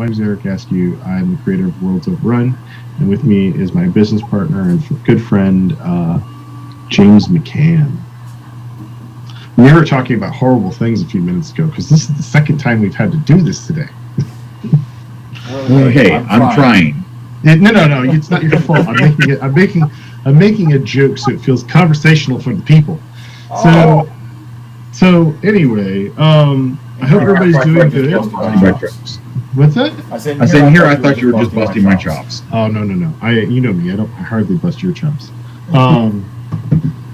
my name is Eric Askew. I'm the creator of Worlds Overrun, and with me is my business partner and good friend, James McCann. We were talking about horrible things a few minutes ago because this is the second time we've had to do this today. Well, hey, I'm trying. No, it's not your fault. I'm making a joke so it feels conversational for the people. So anyway, I hope everybody's doing good. What's that? I said here. I thought you were just busting my chops. Oh no. You know me. I hardly bust your chops.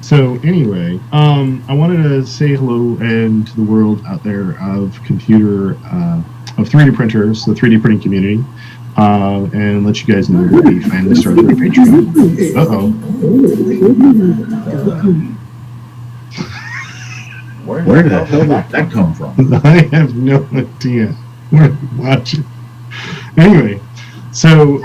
So anyway, I wanted to say hello and to the world out there of 3D printers, the 3D printing community, and let you guys know that we finally started our Patreon. Where the hell did that come from? I have no idea. We're watching. Anyway, so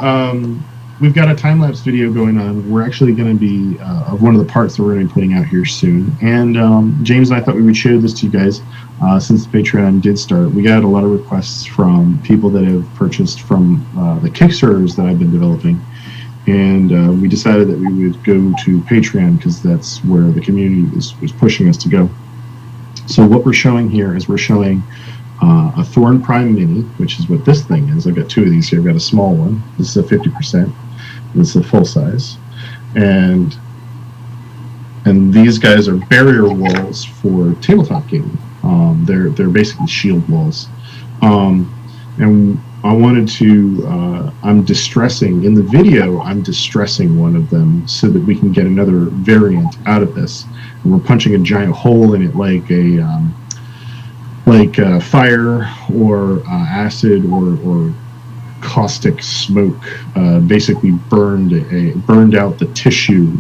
we've got a time-lapse video going on. We're actually going to be of one of the parts that we're going to be putting out here soon. And James and I thought we would share this to you guys since the Patreon did start. We got a lot of requests from people that have purchased from the Kickstarters that I've been developing. And we decided that we would go to Patreon because that's where the community was pushing us to go. So what we're showing here is we're showing a Thorn Prime Mini, which is what this thing is. I've got two of these here. I've got a small one. This is a 50%. This is a full size. And these guys are barrier walls for tabletop gaming. They're basically shield walls. And I wanted to, I'm distressing, in the video, I'm distressing one of them so that we can get another variant out of this. And we're punching a giant hole in it like fire or acid or caustic smoke basically burned out the tissue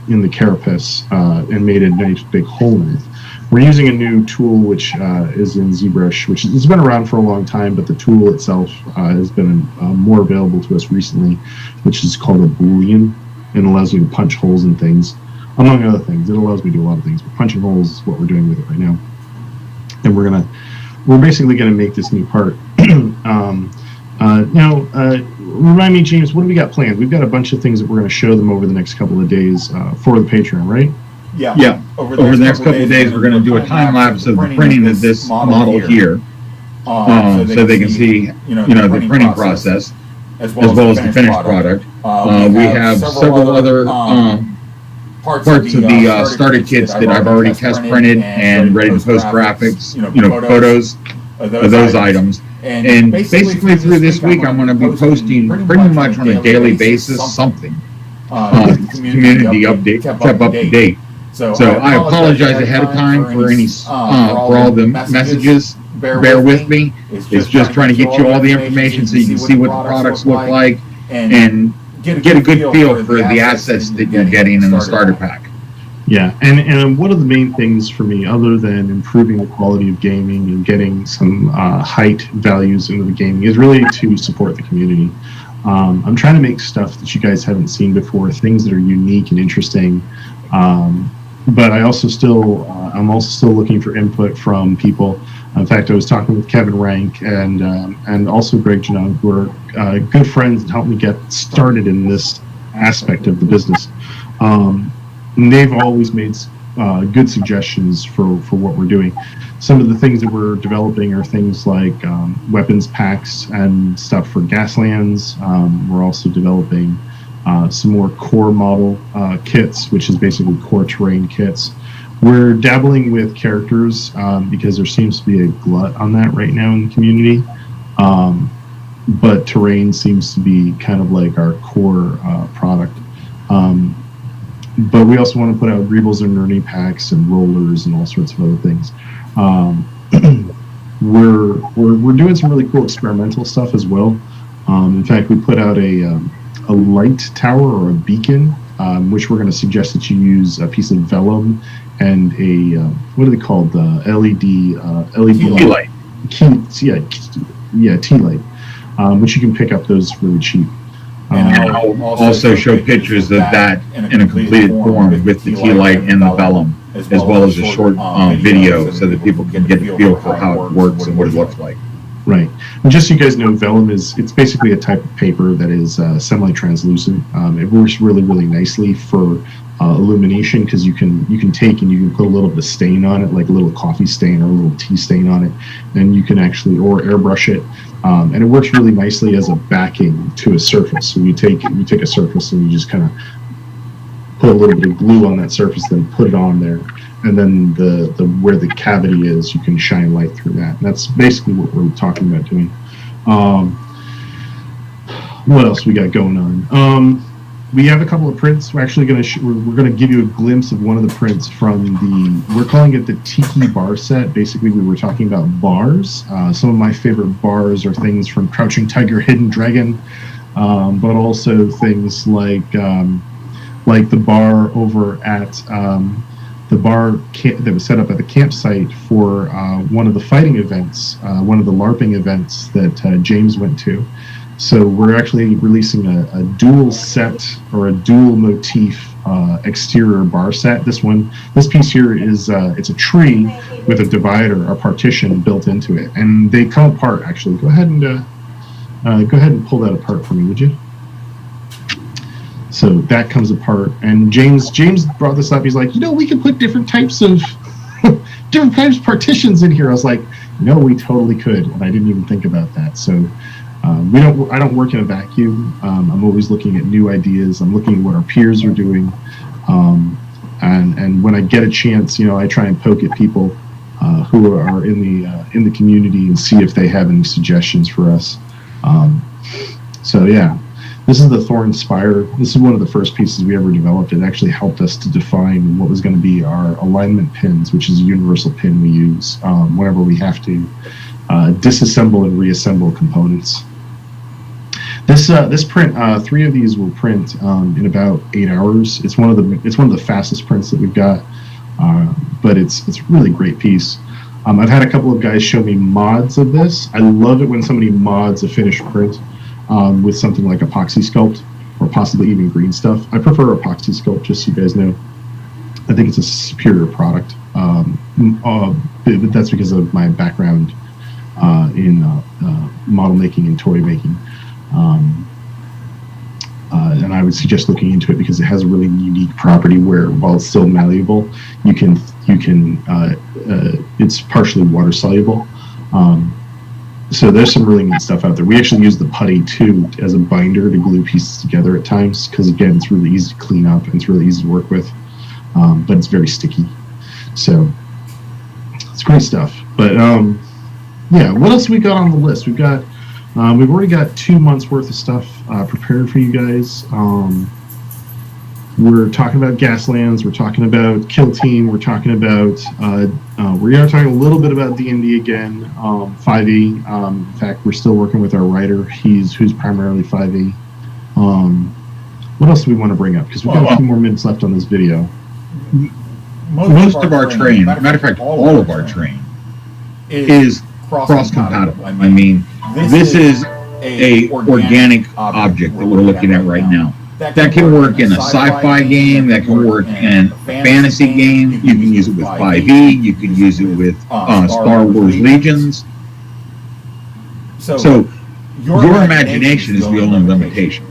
in the carapace and made a nice big hole in it. We're using a new tool which is in ZBrush, which has been around for a long time, but the tool itself has been more available to us recently, which is called a Boolean, and allows you to punch holes in things, among other things. It allows me to do a lot of things, but punching holes is what we're doing with it right now. And we're basically gonna make this new part. Now, remind me, James, what do we got planned? We've got a bunch of things that we're gonna show them over the next couple of days for the Patreon, right? Yeah. Over the next couple of days, we're going to do a time lapse of the printing of this model here, so they can see, the printing process as well as the finished product. We have several other parts of the starter kits that I've already test printed and ready to post graphics, photos of those items. And basically through this week, I'm going to be posting pretty much on a daily basis something. Community update, kept up to date. So I apologize ahead of time for any for all the messages. Bear with me. It's just trying to get you all the information so you can see what the products look like and get a good feel for the assets that you're getting in the starter pack. Yeah, and one of the main things for me, other than improving the quality of gaming and getting some height values into the gaming, is really to support the community. I'm trying to make stuff that you guys haven't seen before, things that are unique and interesting. But I'm also still looking for input from people. In fact, I was talking with Kevin Rank and also Greg Janone, who are good friends and helped me get started in this aspect of the business. And they've always made good suggestions for what we're doing. Some of the things that we're developing are things like weapons packs and stuff for Gaslands. We're also developing some more core model kits, which is basically core terrain kits. We're dabbling with characters because there seems to be a glut on that right now in the community. But terrain seems to be kind of like our core product. But we also want to put out Greebles and Nerdy packs and rollers and all sorts of other things. We're doing some really cool experimental stuff as well. In fact, we put out a light tower or a beacon, which we're going to suggest that you use a piece of vellum and a what are they called? The LED Tea light. Tea light, which you can pick up those really cheap. And I'll also show pictures of that in a completed form with the tea light and the vellum, as well as a short video so that people can get a feel for how it works and what it looks like. Right. And just so you guys know, vellum it's basically a type of paper that is semi-translucent. It works really, really nicely for illumination, because you can take and you can put a little bit of stain on it, like a little coffee stain or a little tea stain on it, and you can actually, or airbrush it. And it works really nicely as a backing to a surface. So you take a surface and you just kind of put a little bit of glue on that surface, then put it on there. And then the where the cavity is, you can shine light through that. And that's basically what we're talking about doing. What else we got going on? We have a couple of prints. We're actually going to we're going to give you a glimpse of one of the prints from we're calling it the Tiki bar set. Basically, we were talking about bars. Some of my favorite bars are things from Crouching Tiger, Hidden Dragon, but also things like the bar over at the bar that was set up at the campsite for one of the fighting events, one of the LARPing events that James went to. So we're actually releasing a dual set or a dual motif exterior bar set. This piece here is it's a tree with a divider, a partition built into it, and they come apart. Actually, go ahead and pull that apart for me, would you? So that comes apart, and James brought this up. He's like, we can put different types of partitions in here. I was like, no, we totally could, and I didn't even think about that. So I don't work in a vacuum. I'm always looking at new ideas. I'm looking at what our peers are doing, and when I get a chance, I try and poke at people who are in the community and see if they have any suggestions for us. So yeah. This is the Thorn Spire. This is one of the first pieces we ever developed. It actually helped us to define what was going to be our alignment pins, which is a universal pin we use whenever we have to disassemble and reassemble components. This print, 3 of these will print in about 8 hours. It's one of the fastest prints that we've got, but it's a really great piece. I've had a couple of guys show me mods of this. I love it when somebody mods a finished print. With something like epoxy sculpt or possibly even green stuff. I prefer epoxy sculpt, just so you guys know. I think it's a superior product, but that's because of my background in model making and toy making. And I would suggest looking into it because it has a really unique property where, while it's still malleable, it's partially water soluble. So there's some really neat stuff out there. We actually use the putty too as a binder to glue pieces together at times because, again, it's really easy to clean up and it's really easy to work with, but it's very sticky. So it's great stuff. But yeah, what else we got on the list? We've already got 2 months worth of stuff prepared for you guys. We're talking about Gaslands. We're talking about Kill Team. We're talking about we are talking a little bit about D&D again, 5e. In fact, we're still working with our writer. Who's primarily 5e. What else do we want to bring up? Because we've got a few more minutes left on this video. Most of our terrain, matter of fact, all of our terrain is cross-compatible. I mean, this is a organic object that we're looking at right now. That can work in a sci-fi game, that can work in a fantasy game. You can use it with 5e, you can use it with Star Wars Legions. So your imagination is the only limitation.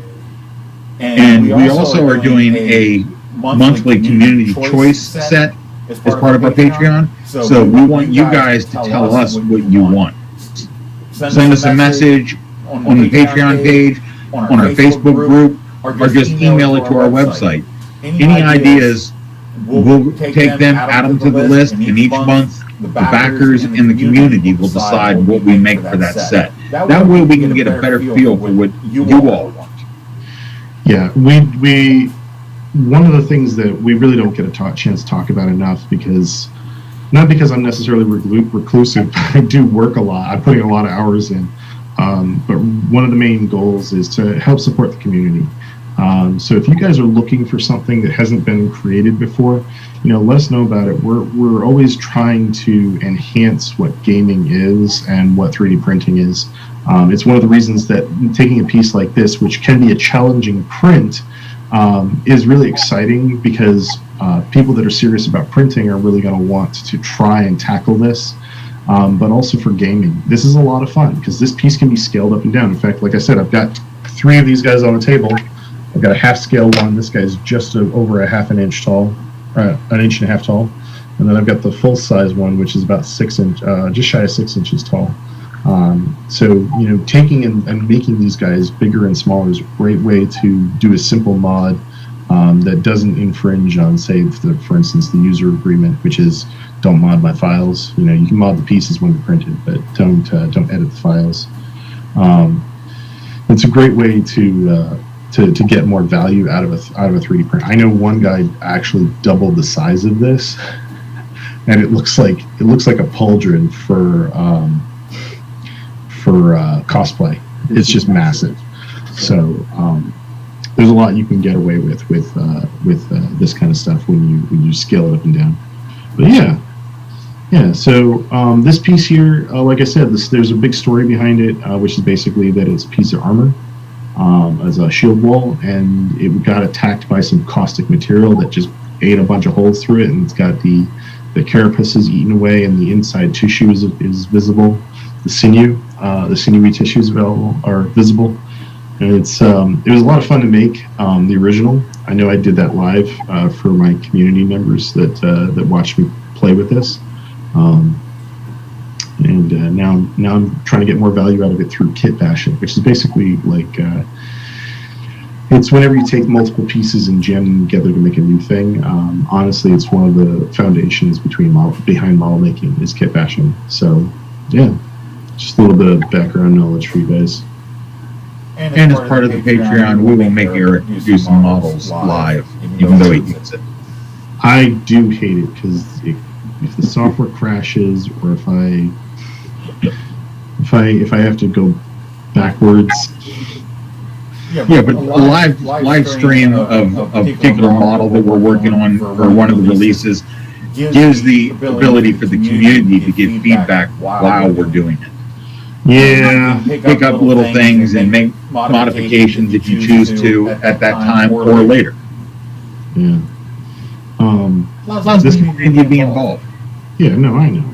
And we also are doing a monthly community choice set as part of our Patreon. So we want you guys to tell us what you want. Send us a message on the Patreon page, on our Facebook group, or just email it to our website. Any ideas, we'll take them, add them to the list, and each month the backers in the community will decide what we make for that set. That way we can get a better feel for what you all want. Yeah, we one of the things that we really don't get a chance to talk about enough, not because I'm necessarily reclusive, but I do work a lot. I'm putting a lot of hours in. But one of the main goals is to help support the community. So if you guys are looking for something that hasn't been created before, let us know about it. We're always trying to enhance what gaming is and what 3D printing is. It's one of the reasons that taking a piece like this, which can be a challenging print, is really exciting because people that are serious about printing are really going to want to try and tackle this. but also for gaming. This is a lot of fun because this piece can be scaled up and down. In fact, like I said, I've got 3 of these guys on the table. I've got a half scale one. This guy's just over a half an inch tall, an inch and a half tall. And then I've got the full size one, which is about 6 inch, just shy of 6 inches tall. So, you know, taking and making these guys bigger and smaller is a great way to do a simple mod that doesn't infringe on, say, for instance, the user agreement, which is don't mod my files. You know, you can mod the pieces when they're printed, but don't edit the files. It's a great way to get more value out of a 3D print. I know one guy actually doubled the size of this, and it looks like a pauldron for cosplay. It's just massive. So there's a lot you can get away with this kind of stuff when you scale it up and down. But yeah. So this piece here, like I said, there's a big story behind it, which is basically that it's a piece of armor as a shield wall, and it got attacked by some caustic material that just ate a bunch of holes through it, and it's got the carapace is eaten away, and the inside tissue is visible. The sinewy tissues are visible. And it was a lot of fun to make the original. I know I did that live for my community members that watched me play with this. And now I'm trying to get more value out of it through kit bashing, which is basically like it's whenever you take multiple pieces and jam them together to make a new thing. Honestly, it's one of the foundations behind model making is kit bashing. So yeah, just a little bit of background knowledge for you guys. And as part of the Patreon, we will make Eric do some models live, even though he hates it. I do hate it because if the software crashes, or if I have to go backwards. Yeah, but a live stream of a particular model that we're working on for one of the releases gives the ability for the community to give feedback while we're doing it. Yeah, pick up little things and make modifications if you choose to at that time or later. Yeah. Allows this community to be involved. Yeah, no, I know.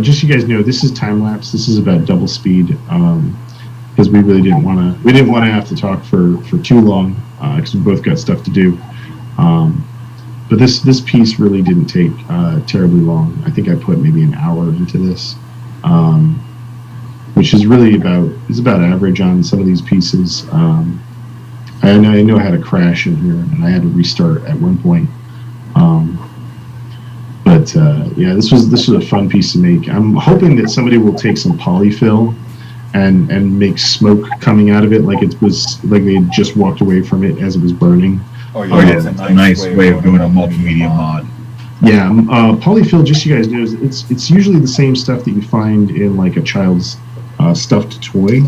Just so you guys know, this is time lapse. This is about double speed because we really didn't want to have to talk for too long because we both got stuff to do. But this piece really didn't take terribly long. I think I put maybe an hour into this, which is really about average on some of these pieces. I know I had a crash in here and I had to restart at one point. But yeah, this was a fun piece to make. I'm hoping that somebody will take some polyfill and make smoke coming out of it, like it was like they had just walked away from it as it was burning. Oh yeah, it's a nice way of doing a multimedia mod. Yeah, polyfill, just so you guys know, it's usually the same stuff that you find in like a child's stuffed toy,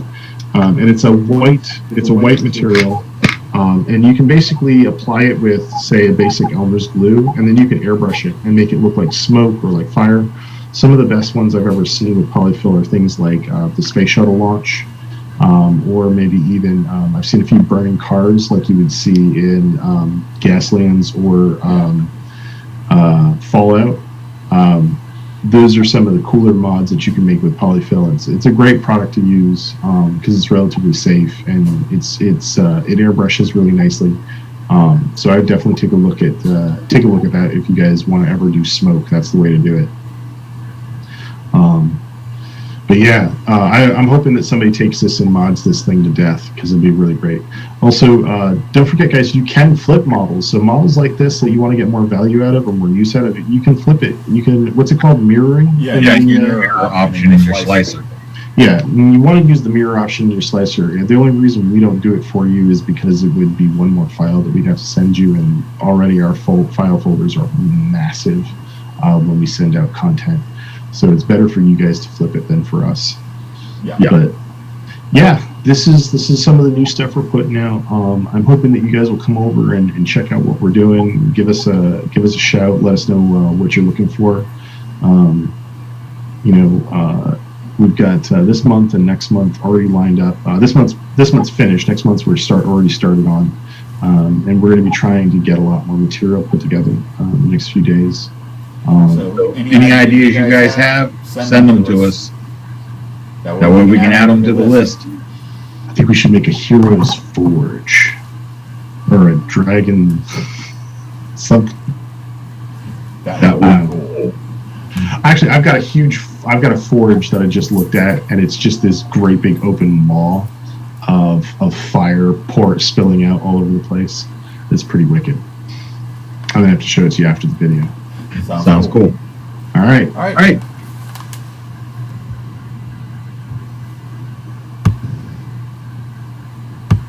and it's a white material, and you can basically apply it with, say, a basic Elmer's glue, and then you can airbrush it and make it look like smoke or like fire. Some of the best ones I've ever seen with polyfill are things like the space shuttle launch. Or maybe even I've seen a few burning cars like you would see in Gaslands or Fallout. Those are some of the cooler mods that you can make with polyfill. It's a great product to use because it's relatively safe and it airbrushes really nicely. So I would definitely take a look at that if you guys want to ever do smoke. That's the way to do it. But yeah, I'm hoping that somebody takes this and mods this thing to death because it'd be really great. Also, don't forget, guys, you can flip models. So models like this that you want to get more value out of or more use out of it, you can flip it. You can, what's it called, mirroring? Yeah, mirror option in your slicer. Yeah, you want to use the mirror option in your slicer. And the only reason we don't do it for you is because it would be one more file that we'd have to send you, and already our file folders are massive when we send out content. So it's better for you guys to flip it than for us. Yeah. But yeah, this is some of the new stuff we're putting out. I'm hoping that you guys will come over and check out what we're doing. Give us a shout. Let us know what you're looking for. We've got this month and next month already lined up. This month's finished. Next month's already started on, and we're going to be trying to get a lot more material put together in the next few days. So any ideas you guys have, send them to us. That way we can add them to the list. I think we should make a Hero's Forge or a Dragon something. That would be cool. Actually, I've got a forge that I just looked at, and it's just this great big open maw of fire spilling out all over the place. It's pretty wicked. I'm gonna have to show it to you after the video. Sounds cool. All right. All right.